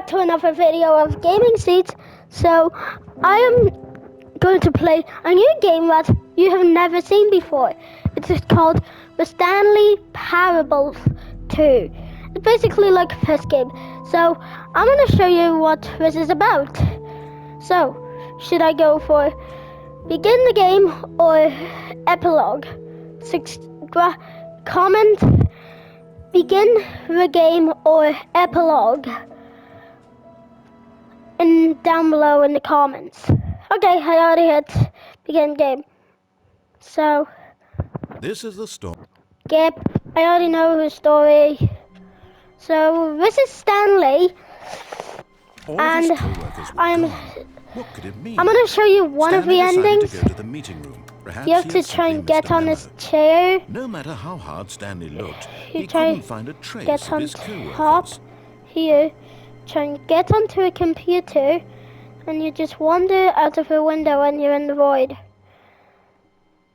back to another video of Gaming Seeds. So, I am going to play a new game that you have never seen before. It is called the Stanley Parable 2. It's basically like a first game. So, I'm going to show you what this is about. So, should I go for begin the game or epilogue? Comment begin the game or epilogue and down below in the comments. Okay, I already hit begin game. So this is the story. Yep, I already know the story. So this is Stanley. All and of his co-workers were I'm gone. What could it mean? I'm gonna show you one of the Stanley decided endings. to go to the meeting room. Perhaps You have he to had try and simply get missed a on memo. this chair. No matter how hard Stanley looked, You he try couldn't find a trace get of on his top co-workers. here. Try and get onto a computer, and you just wander out of a window and you're in the void.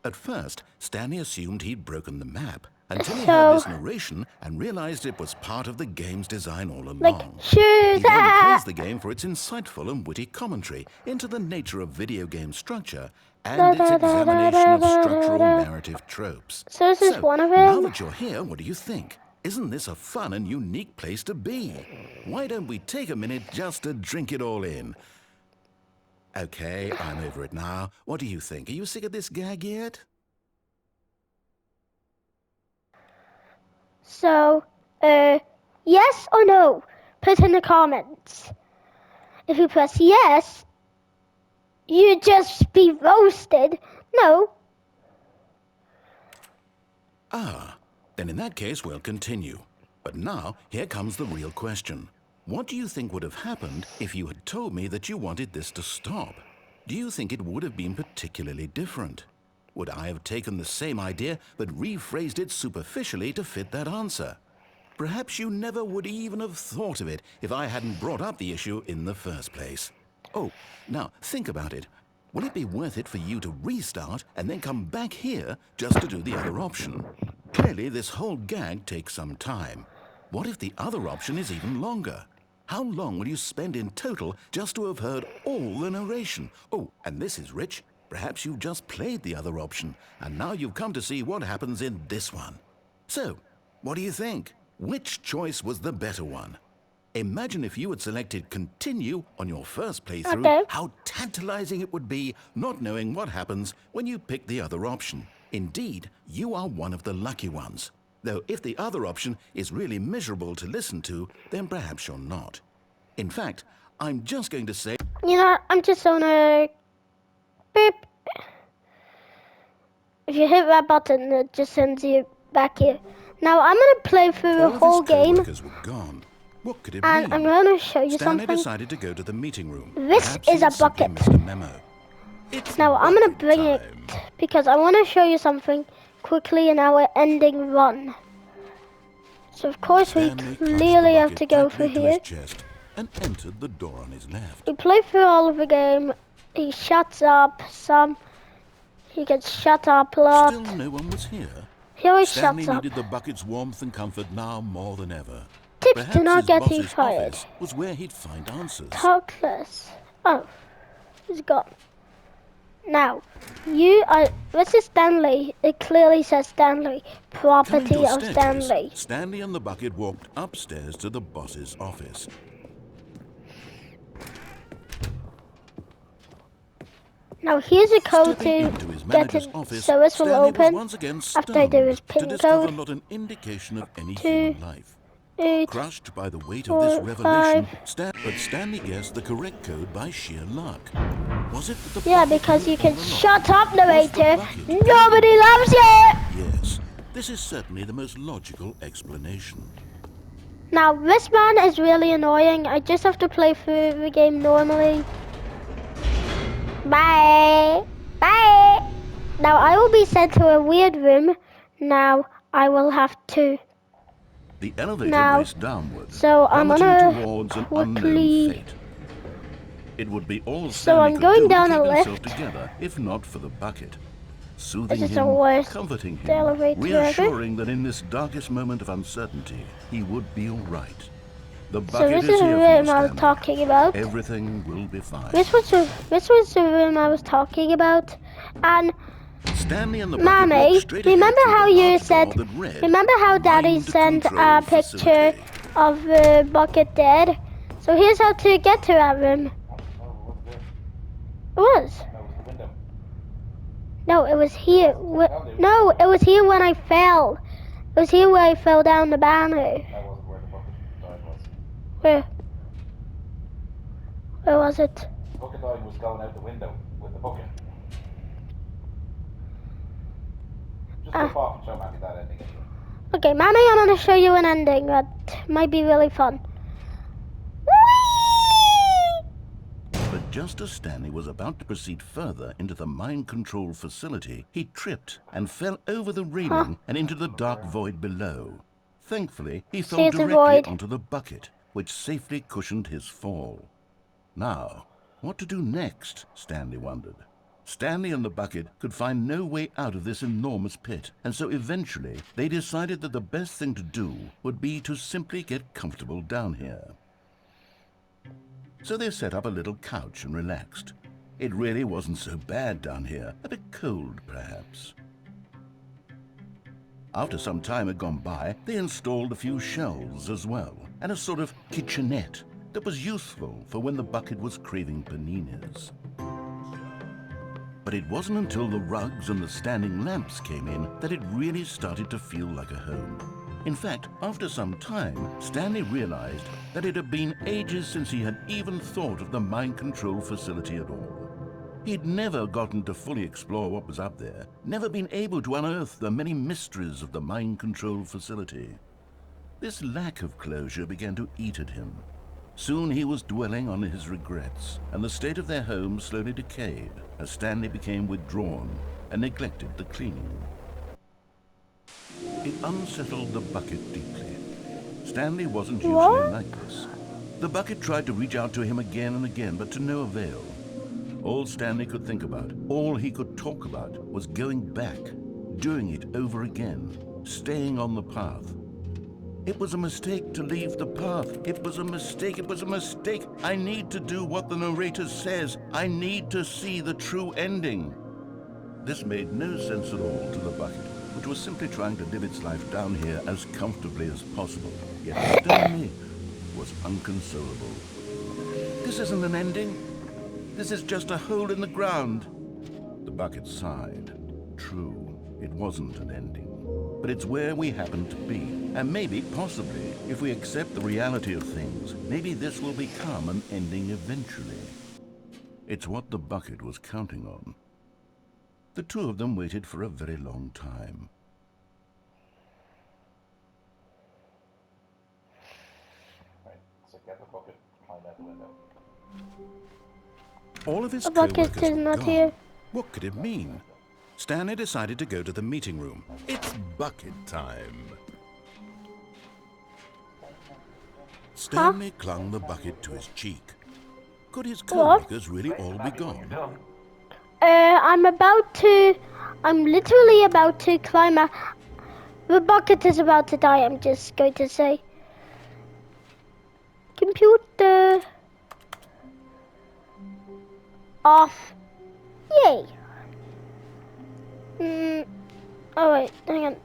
At first, Stanley assumed he'd broken the map until he So- heard this narration and realized it was part of the game's design all along. Like, He shoot then that! praised the game for its insightful and witty commentary into the nature of video game structure and its examination of structural narrative tropes. So this is one of Now them. that you're here, what do you think? Isn't this a fun and unique place to be? Why don't we take a minute just to drink it all in? Okay, I'm over it now. What do you think? Are you sick of this gag yet? So, yes or no? Put in the comments. If you press yes, you just be roasted. No. Ah, then in that case, we'll continue. But now, here comes the real question. What do you think would have happened if you had told me that you wanted this to stop? Do you think it would have been particularly different? Would I have taken the same idea but rephrased it superficially to fit that answer? Perhaps you never would even have thought of it if I hadn't brought up the issue in the first place. Oh, now think about it. Will it be worth it for you to restart and then come back here just to do the other option? Clearly, this whole gag takes some time. What if the other option is even longer? How long will you spend in total just to have heard all the narration? Oh, and this is rich. Perhaps you've just played the other option, and now you've come to see what happens in this one. So, what do you think? Which choice was the better one? Imagine if you had selected continue on your first playthrough, Okay. how tantalizing it would be not knowing what happens when you pick the other option. Indeed, you are one of the lucky ones. Though if the other option is really miserable to listen to, then perhaps you're not. In fact, I'm just going to say... You know, I'm just gonna beep. If you hit that button, it just sends you back here. Now I'm gonna play through the all of whole his game, co-workers were gone. What could it and mean? I'm gonna show you Stanley something. decided to go to the meeting room. This Perhaps is he a had simply bucket. missed a memo. It's Now I'm gonna bucket bring it time. because I want to show you something quickly in our ending run. So of course we Stanley clutched the clearly have bucket to go tightly through to here. his chest and entered the door on his left. We play through all of the game. He shuts up some. He gets shut up a lot. Still no one was here. He always Stanley shuts up. needed the bucket's warmth and comfort now more than ever. Tips Perhaps do not his get you boss's fired. office was where he'd find answers. Talkless. Oh, he's gone. Now, you are. This is Stanley. It clearly says Stanley. Coming Property to a of staircase, Stanley. Stanley and the bucket walked upstairs to the boss's office. Now here's a code Stepping to into his get manager's it. office, So this will Stanley was open once again after I do stunned his to pin discover code. not an indication of any 2, human life. 8. Crushed by the weight of this 4, revelation, 5. but Stanley guessed the correct code by sheer luck. Was it that the Yeah, bucket because knew you can all along? shut up, Was the narrator. bucket Nobody loves you. Yes, this is certainly the most logical explanation. Now this man is really annoying. I just have to play through the game normally. Bye. Bye. Now I will be sent to a weird room. Now I will have to. The elevator Now, raced downward, so I'm plummeting gonna towards an quickly- unknown fate. It would be all So Stanley I'm could going do down to a keep himself lift. together, if not for the bucket. Soothing This is him, the worst comforting him, elevator ever. reassuring that in this darkest moment of uncertainty, he would be all right. The So bucket this is is the here for you, room I was Stanley. talking about. Everything will be fine. This was the room I was talking about. And Stanley and the bucket walked Mommy, straight ahead remember through how the you large said, door that read, remember how Daddy Mind sent a Control picture Facility. of the bucket dead? So here's how to get to that room. It was. No, it was here. No, it was here when I fell. It was here where I fell down the banner. That wasn't where the bucket dive was. Where? Where was it? The bucket dive was going out the window with the bucket. Just jump off and show Matty that ending anyway. Okay, Mommy, I'm going to show you an ending that might be really fun. But just as Stanley was about to proceed further into the mind control facility, he tripped and fell over the railing and into the dark void below. Thankfully, he fell Here's the directly void. onto the bucket, which safely cushioned his fall. Now, what to do next, Stanley wondered. Stanley and the bucket could find no way out of this enormous pit, and so eventually they decided that the best thing to do would be to simply get comfortable down here. So they set up a little couch and relaxed. It really wasn't so bad down here, a bit cold perhaps. After some time had gone by, they installed a few shelves as well, and a sort of kitchenette that was useful for when the bucket was craving paninis. But it wasn't until the rugs and the standing lamps came in that it really started to feel like a home. In fact, after some time, Stanley realized that it had been ages since he had even thought of the mind control facility at all. He'd never gotten to fully explore what was up there, never been able to unearth the many mysteries of the mind control facility. This lack of closure began to eat at him. Soon he was dwelling on his regrets, and the state of their home slowly decayed as Stanley became withdrawn and neglected the cleaning. It unsettled the bucket deeply. Stanley wasn't usually like this. The bucket tried to reach out to him again and again, but to no avail. All Stanley could think about, all he could talk about, was going back, doing it over again, staying on the path. It was a mistake to leave the path. It was a mistake. It was a mistake. I need to do what the narrator says. I need to see the true ending. This made no sense at all to the bucket, which was simply trying to live its life down here as comfortably as possible. Yet Stanley was inconsolable. This isn't an ending. This is just a hole in the ground. The bucket sighed. True, it wasn't an ending. But it's where we happen to be. And maybe, possibly, if we accept the reality of things, maybe this will become an ending eventually. It's what the bucket was counting on. The two of them waited for a very long time. Right, so get the bucket, climb out the window. All of his The bucket co-workers is were not gone. here. What could it mean? Stanley decided to go to the meeting room. It's bucket time. Stanley clung the bucket to his cheek. Could his co-workers really all be gone? I'm literally about to climb out. The bucket is about to die, I'm just going to say. Computer. Off. Yay. Oh wait, hang on.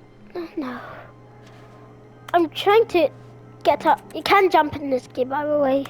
No. I'm trying to get up. You can jump in this game, by the way.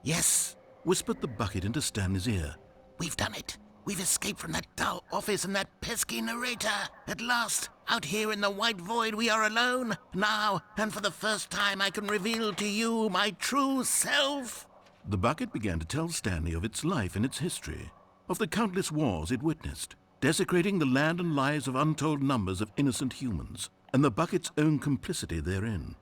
Yes, whispered the bucket into Stanley's ear. We've done it. We've escaped from that dull office and that pesky narrator. At last, out here in the white void, we are alone. Now, and for the first time, I can reveal to you my true self. The bucket began to tell Stanley of its life and its history, of the countless wars it witnessed, desecrating the land and lives of untold numbers of innocent humans, and the bucket's own complicity therein,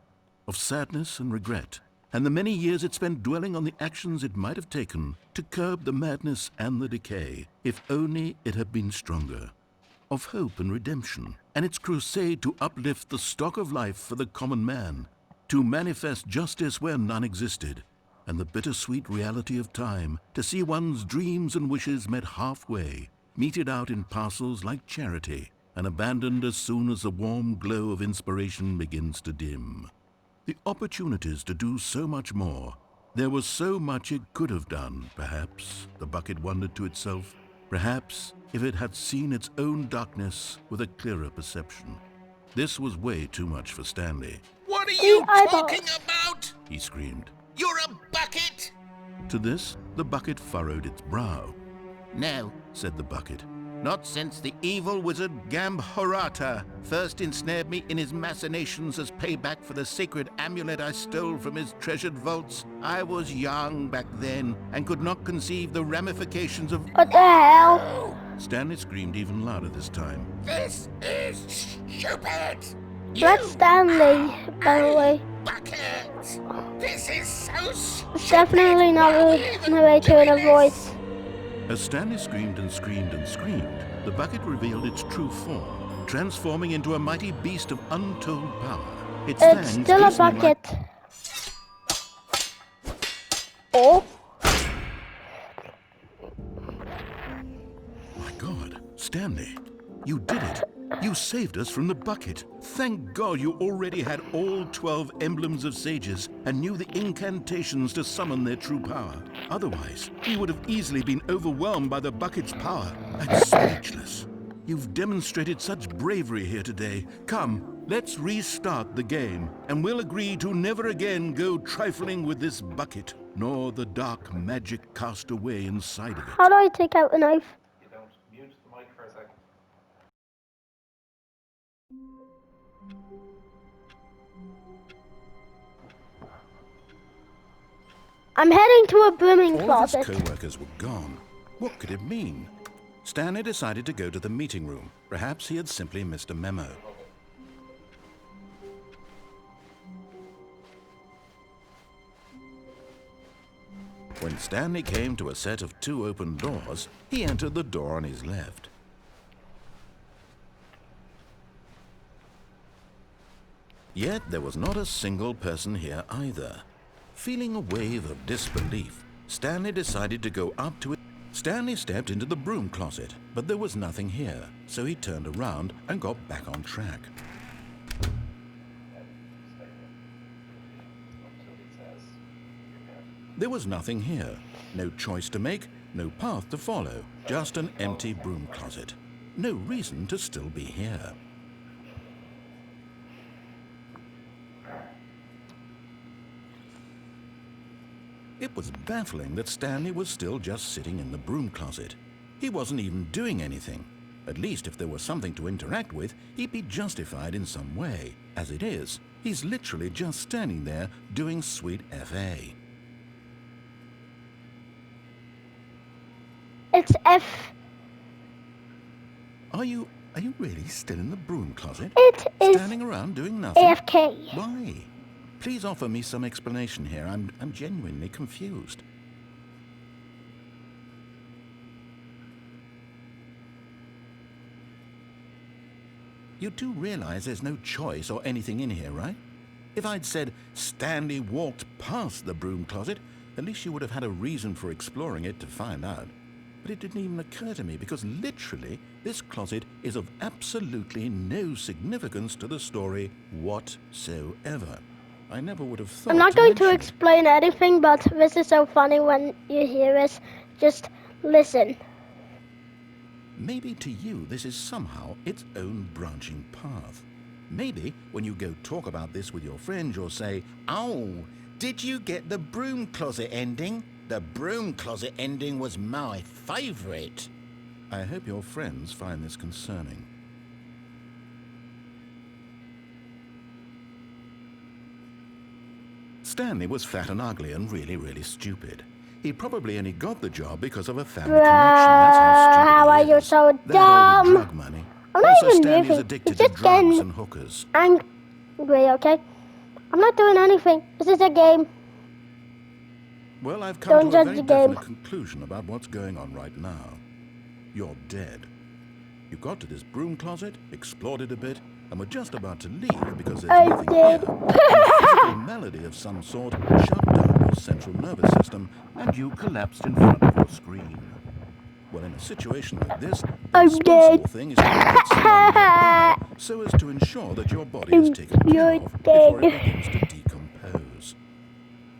of sadness and regret, and the many years it spent dwelling on the actions it might have taken to curb the madness and the decay, if only it had been stronger, of hope and redemption, and its crusade to uplift the stock of life for the common man, to manifest justice where none existed, and the bittersweet reality of time to see one's dreams and wishes met halfway, meted out in parcels like charity, and abandoned as soon as the warm glow of inspiration begins to dim. The opportunities to do so much more. There was so much it could have done, perhaps, the bucket wondered to itself. Perhaps if it had seen its own darkness with a clearer perception. This was way too much for Stanley. What are The you eyeballs. talking about? He screamed. You're a bucket! To this, the bucket furrowed its brow. No, Said the bucket. not since the evil wizard Gambhorata first ensnared me in his machinations as payback for the sacred amulet I stole from his treasured vaults. I was young back then and could not conceive the ramifications of... What the hell? Stanley screamed even louder this time. This is stupid! That's Stanley, by the way. Bucket! This is so stupid! It's definitely not the narrator in a voice. As Stanley screamed and screamed and screamed, the bucket revealed its true form, transforming into a mighty beast of untold power. Its It's fangs still a glistening like- bucket. Oh, My God, Stanley, you did it. You saved us from the bucket. Thank God you already had all 12 emblems of sages and knew the incantations to summon their true power. Otherwise, we would have easily been overwhelmed by the bucket's power. I'm speechless. You've demonstrated such bravery here today. Come, let's restart the game, and we'll agree to never again go trifling with this bucket, nor the dark magic cast away inside of it. how do I take out a knife? You don't mute the mic for a second. I'm heading to a brooming All of his closet. co-workers were gone. What could it mean? Stanley decided to go to the meeting room. Perhaps he had simply missed a memo. When Stanley came to a set of 2 open doors, he entered the door on his left. Yet there was not a single person here either. Feeling a wave of disbelief, Stanley decided to go up to it. Stanley stepped into the broom closet, but there was nothing here, so he turned around and got back on track. There was nothing here. No choice to make, no path to follow, just an empty broom closet. No reason to still be here. It was baffling that Stanley was still just sitting in the broom closet. He wasn't even doing anything. At least if there was something to interact with, he'd be justified in some way. As it is, he's literally just standing there doing sweet FA. It's F. Are you really still in the broom closet? It is Standing around doing nothing? AFK. Why? Please offer me some explanation here. I'm genuinely confused. You do realize there's no choice or anything in here, right? If I'd said Stanley walked past the broom closet, at least you would have had a reason for exploring it to find out. But it didn't even occur to me because literally this closet is of absolutely no significance to the story whatsoever. I never would have thought I'm not going to mention it. explain anything, but this is so funny when you hear this. Just listen. Maybe to you this is somehow its own branching path. Maybe when you go talk about this with your friends, you'll say, "Oh, did you get the broom closet ending? The broom closet ending was my favorite." I hope your friends find this concerning. Stanley was fat and ugly and really, really stupid. He probably only got the job because of a family connection. That's how stupid How he are you is. so That or the dumb? drug money. I'm not Also, even Stanley's moving. addicted It's to just drugs getting and hookers. angry, okay? I'm not doing anything. This is a game. Well, I've Don't come to a judge very the game. definite conclusion about what's going on right now. You're dead. You got to this broom closet, explored it a bit, and were just about to leave because there's I nothing did. here. And a physical malady of some sort shoved down your your central nervous system, and you collapsed in front of your screen. Well, in a situation like this, the I'm responsible dead. thing is to get someone nearby so as to ensure that your body is taken care You're of before it dead. begins to decompose.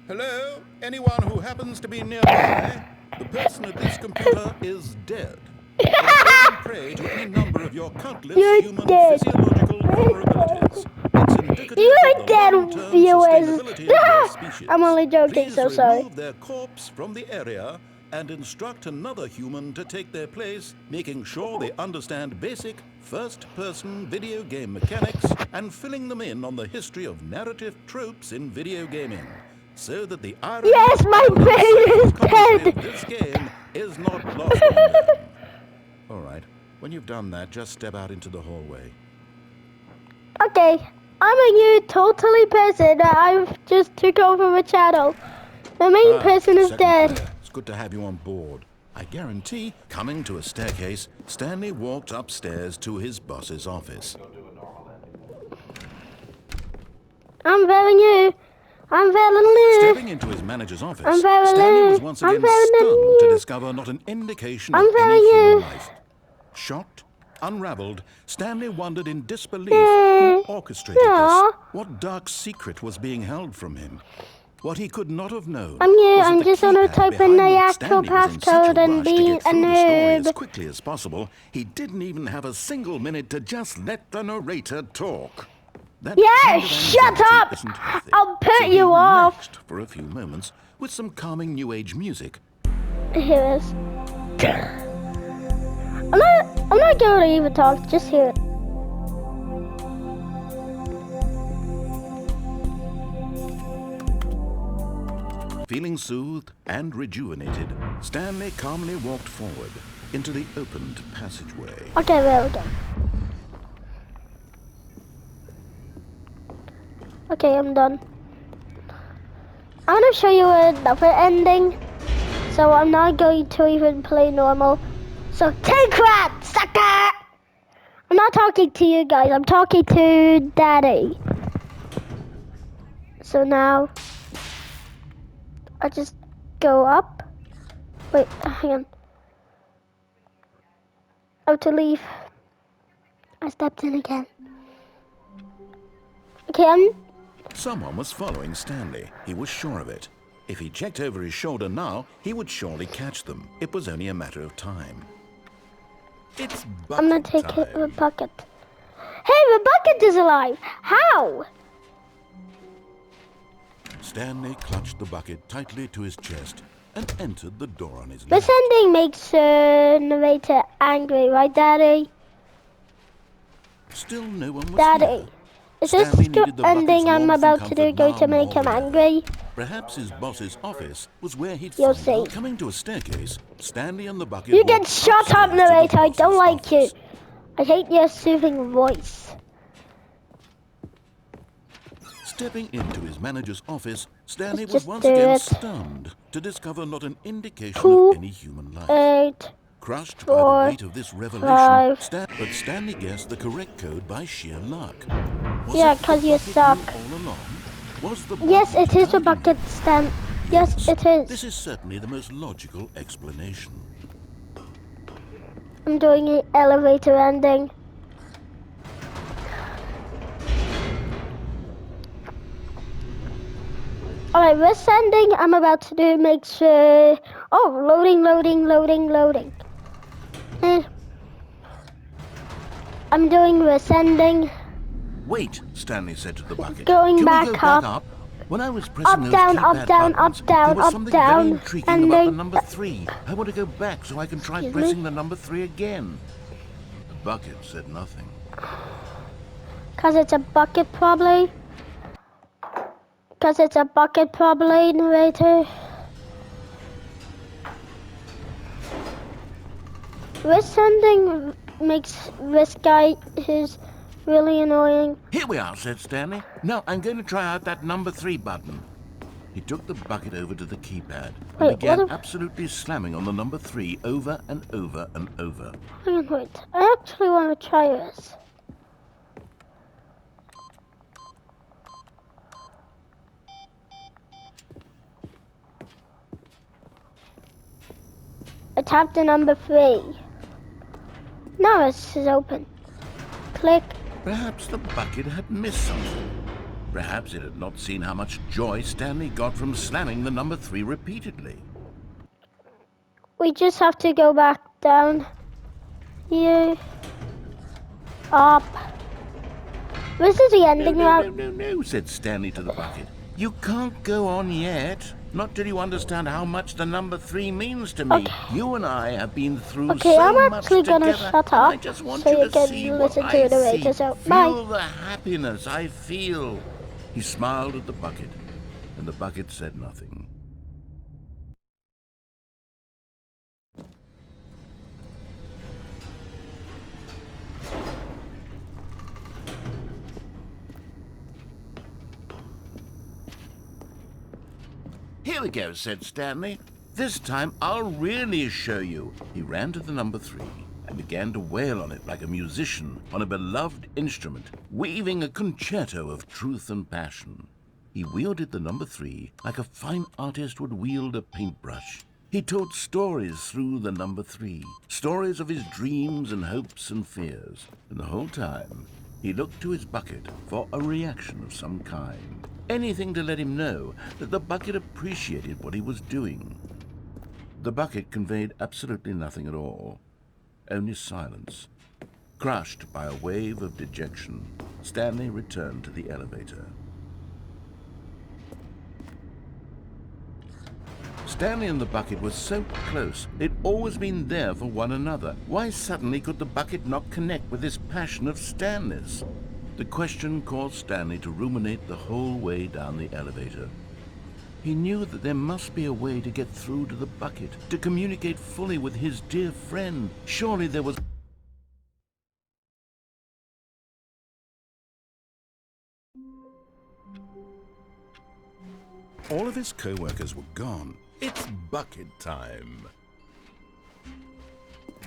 Hello? Anyone who happens to be nearby? The person at this computer is dead. It has fallen prey to any number of your countless You're human dead. physiological vulnerabilities. It's indicative You're of the dead, long-term viewers. sustainability of your species. I'm only joking, Please so remove sorry. their corpse from the area and instruct another human to take their place, making sure they understand basic first-person video game mechanics and filling them in on the history of narrative tropes in video gaming, so that the irony Yes, my and brain is commentary dead. of this game is not lost on them. All right, when you've done that, just step out into the hallway. Okay, I'm a new totally person. I've just took over the channel. The main person is Second dead. player, it's good to have you on board. I guarantee, coming to a staircase, Stanley walked upstairs to his boss's office. I'm very new. I'm very new. Stepping into his manager's office, I'm very Stanley new. was once I'm again very stunned new. to discover not an indication I'm of very any human new. life. Shocked, unraveled, Stanley wondered in disbelief Yeah. who orchestrated Yeah. this. What dark secret was being held from him? What he could not have known. I'm new. was that I'm the just gonna keypad type in behind the which actual Stanley was in such a passcode and rush to be get a through the story as noob. quickly as possible, he didn't even have a single minute to just let the narrator talk. That Yeah, kind of shut anxiety up! isn't healthy. I'll put So he you off. relaxed for a few moments with some calming new age music. Here it is. I'm not going to even talk. Just hear it. Feeling soothed and rejuvenated, Stanley calmly walked forward into the opened passageway. Okay, there we go. Okay, I'm done. I'm gonna show you another ending. So I'm not going to even play normal. So take that, sucker! I'm not talking to you guys. I'm talking to Daddy. So now I just go up. Wait, hang on. Oh, to leave. I stepped in again. Okay, Someone was following Stanley. He was sure of it. If he checked over his shoulder now, he would surely catch them. It was only a matter of time. It's bucket I'm gonna take time. the bucket. Hey, the bucket is alive! How? Stanley clutched the bucket tightly to his chest and entered the door on his This left. ending makes narrator angry, right, Daddy? Still no one was Daddy, here. is this Stanley needed the bucket's ending I'm warmth and about to do comfort going to now make more him than ever. angry? Perhaps his boss's office was where he'd You'll find out. see. Coming to a staircase, Stanley and the bucket You get walked shut up, upstairs to the narrator. I boss's don't like you. office. I hate your soothing voice. Stepping into his manager's office, Stanley Let's was just once do again it. stunned to discover not an indication 2, of any human life. 8. Crushed 4, by the weight of this revelation, 5. but Stanley guessed the correct code by sheer luck. Was Yeah, it the 'cause you bucket suck. knew all along? Was the Yes, bucket it is a guiding bucket him? stand. Yes, it This is. is certainly the most logical explanation. I'm doing an elevator ending. Alright, this ending I'm about to do makes loading. Eh. I'm doing this ending. Wait, Stanley said to the bucket. Going Can back we go up. back up? When I was pressing Up, those down, keypad up, down, buttons, up, down, there was up, something down, very intriguing and about the they- number 3. I want to go back so I can try Excuse me? pressing the number 3 again. The bucket said nothing. Cause it's a bucket probably. Cause it's a bucket probably, narrator. This ending makes this guy who's really annoying. Here we are, said Stanley. Now I'm going to try out that number 3 button. He took the bucket over to the keypad and Wait, began what if- absolutely slamming on the number 3 over and over and over. Hang on, wait. I actually want to try this. I tapped the number 3. Now it's open. Click. Perhaps the bucket had missed something. Perhaps it had not seen how much joy Stanley got from slamming the number 3 repeatedly. We just have to go back down. Here. Up. This is the ending route. No, said Stanley to the bucket. You can't go on yet. Not till you understand how much the number 3 means to me. Okay. You and I have been through Okay, so I'm much actually together. gonna shut and I up just want so you you to can see listen what to I the see. later. So, Feel bye. the happiness I feel. He smiled at the bucket, and the bucket said nothing. Here we go, said Stanley. This time I'll really show you. He ran to the number 3 and began to wail on it like a musician on a beloved instrument, weaving a concerto of truth and passion. He wielded the number 3 like a fine artist would wield a paintbrush. He told stories through the number 3, stories of his dreams and hopes and fears. And the whole time, he looked to his bucket for a reaction of some kind. Anything to let him know that the bucket appreciated what he was doing. The bucket conveyed absolutely nothing at all, only silence. Crushed by a wave of dejection, Stanley returned to the elevator. Stanley and the bucket were so close. They'd always been there for one another. Why suddenly could the bucket not connect with this passion of Stanley's? The question caused Stanley to ruminate the whole way down the elevator. He knew that there must be a way to get through to the bucket, to communicate fully with his dear friend. Surely there was... All of his co-workers were gone. It's bucket time.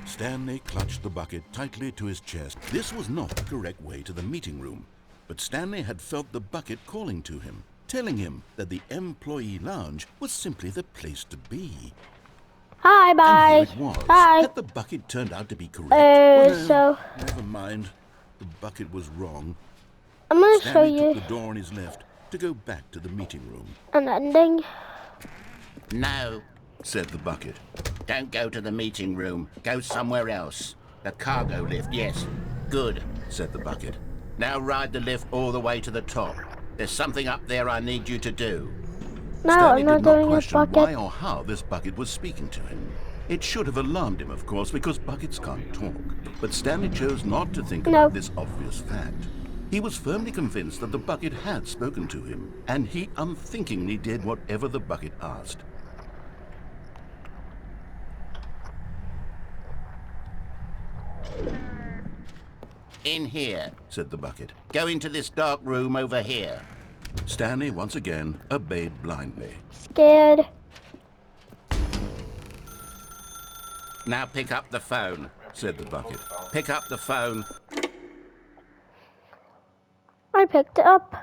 Stanley clutched the bucket tightly to his chest. This was not the correct way to the meeting room, but Stanley had felt the bucket calling to him, telling him that the employee lounge was simply the place to be. Hi, bye. And here it was. Bye. Had the bucket turned out to be correct? Well, no, So never mind. The bucket was wrong. I'm gonna show Stanley you took the door on his left to go back to the meeting room. an ending. No, Said the bucket. don't go to the meeting room. Go somewhere else. The cargo lift, yes. Good, Said the bucket. now ride the lift all the way to the top. There's something up there I need you to do. No, Stanley I'm not did not doing a question bucket. why or how this bucket was speaking to him. It should have alarmed him, of course, because buckets can't talk. But Stanley chose not to think No. about this obvious fact. He was firmly convinced that the bucket had spoken to him, and he unthinkingly did whatever the bucket asked. In here. Said the bucket. Go into this dark room over here. Stanley once again obeyed blindly. Scared. Now pick up the phone. Said the bucket. Pick up the phone. I picked it up.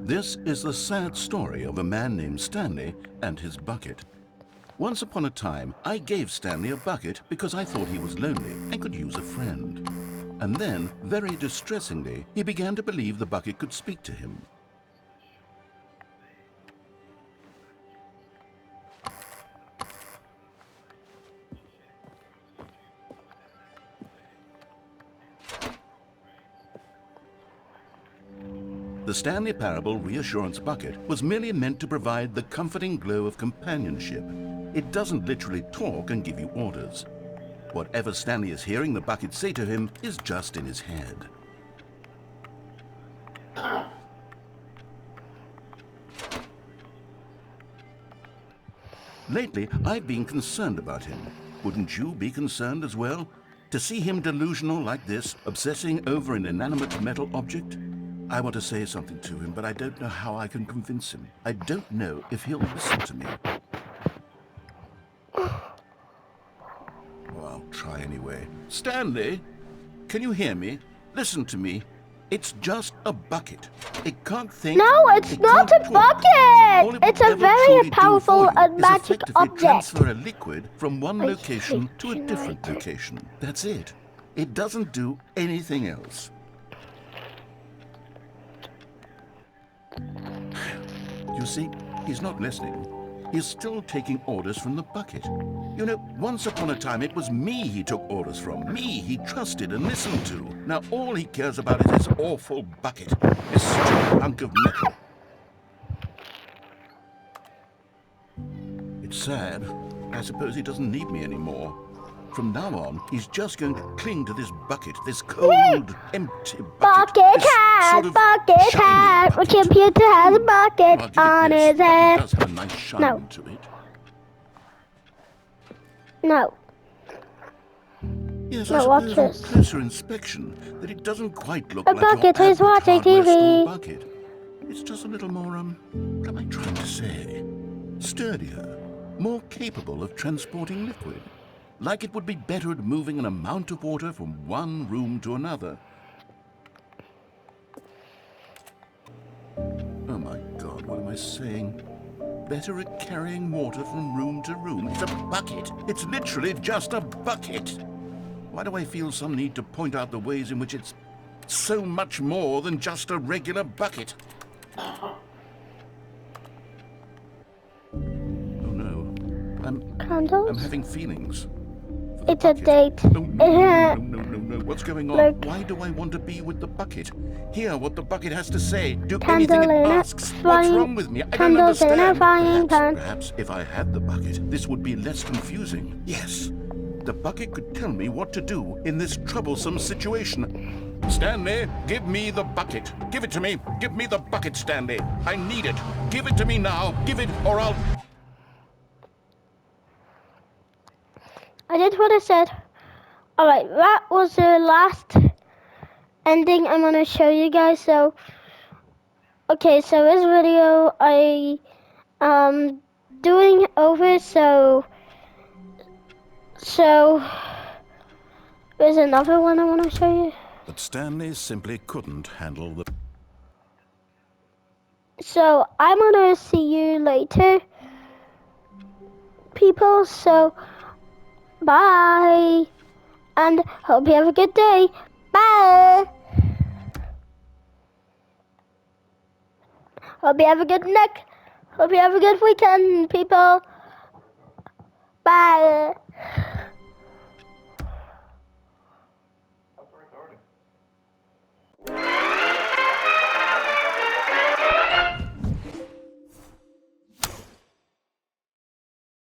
This is the sad story of a man named Stanley and his bucket. Once upon a time, I gave Stanley a bucket because I thought he was lonely and could use a friend. And then, very distressingly, he began to believe the bucket could speak to him. The Stanley Parable Reassurance Bucket was merely meant to provide the comforting glow of companionship. It doesn't literally talk and give you orders. Whatever Stanley is hearing the bucket say to him is just in his head. Lately, I've been concerned about him. Wouldn't you be concerned as well? To see him delusional like this, obsessing over an inanimate metal object? I want to say something to him, but I don't know how I can convince him. I don't know if he'll listen to me. Well, I'll try anyway. Stanley, can you hear me? Listen to me. It's just a bucket. It can't think. No, it's it not can't a talk. bucket. All it would It's a ever very truly do powerful for you and is magic effectively object. transfer a liquid from one I location hate to a different generator. location. That's it. It doesn't do anything else. You see, he's not listening. He's still taking orders from the bucket. You know, once upon a time it was me he took orders from. Me he trusted and listened to. Now all he cares about is this awful bucket. This stupid hunk of metal. It's sad. I suppose he doesn't need me anymore. From now on, he's just going to cling to this bucket, this cold, empty bucket. Bucket this hat, sort of bucket shiny hat. The bucket. computer has a bucket I'll give on it this. his The bucket head. does have a nice shine No. to it. No. Yes, No, I watch suppose on this. closer inspection that it doesn't quite look A like your bucket is average watching hardware store TV. bucket. It's just a little more, what am I trying to say? Sturdier, more capable of transporting liquid. Like it would be better at moving an amount of water from one room to another. Oh my God, what am I saying? Better at carrying water from room to room. It's a bucket. It's literally just a bucket. Why do I feel some need to point out the ways in which it's so much more than just a regular bucket? Oh no. I'm Candles? having feelings. It's a date. Oh, no. What's going on? Look. Why do I want to be with the bucket? Hear what the bucket has to say. Do Candle anything it in a asks. What's frying- wrong with me? I don't candles in a understand. frying pan. Perhaps if I had the bucket, this would be less confusing. Yes. The bucket could tell me what to do in this troublesome situation. Stanley, give me the bucket. Give it to me. Give me the bucket, Stanley. I need it. Give it to me now. Give it or I'll... I did what I said. Alright, that was the last ending I'm gonna show you guys. So, okay, so this video I doing over. So there's another one I want to show you. But Stanley simply couldn't handle the... So I'm gonna see you later, people. So bye, and hope you have a good day. Bye. Hope you have a good night. Hope you have a good weekend, people. Bye.